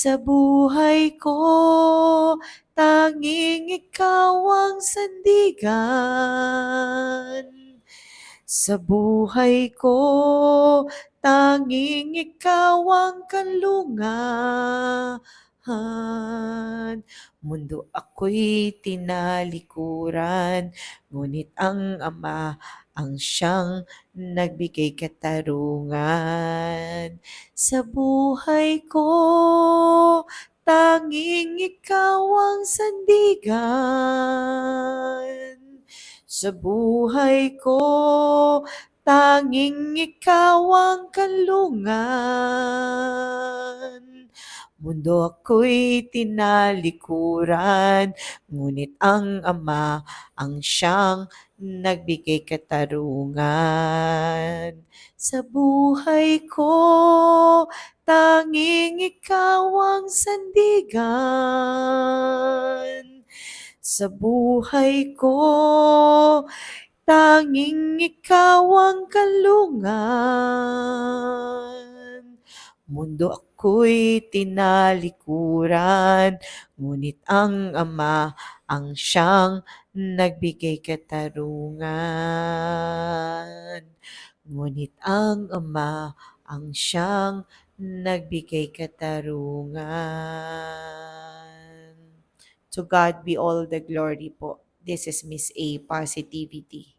Sa buhay ko, tanging ikaw ang sandigan. Sa buhay ko, tanging ikaw ang kanlungan. Mundo ako'y tinalikuran, ngunit ang Ama ang siyang nagbigay katarungan. Sa buhay ko, tanging ikaw ang sandigan. Sa buhay ko, tanging ikaw ang kanlungan. Mundo ako'y tinalikuran, ngunit ang Ama ang siyang nagbigay katarungan. Sa buhay ko, tanging ikaw ang sandigan. Sa buhay ko, tanging ikaw ang kanlungan. Mundo ako'y tinalikuran, ngunit ang Ama ang siyang nagbigay katarungan. Ngunit ang Ama ang siyang nagbigay katarungan. To God be all the glory po. This is Miss A Positivity.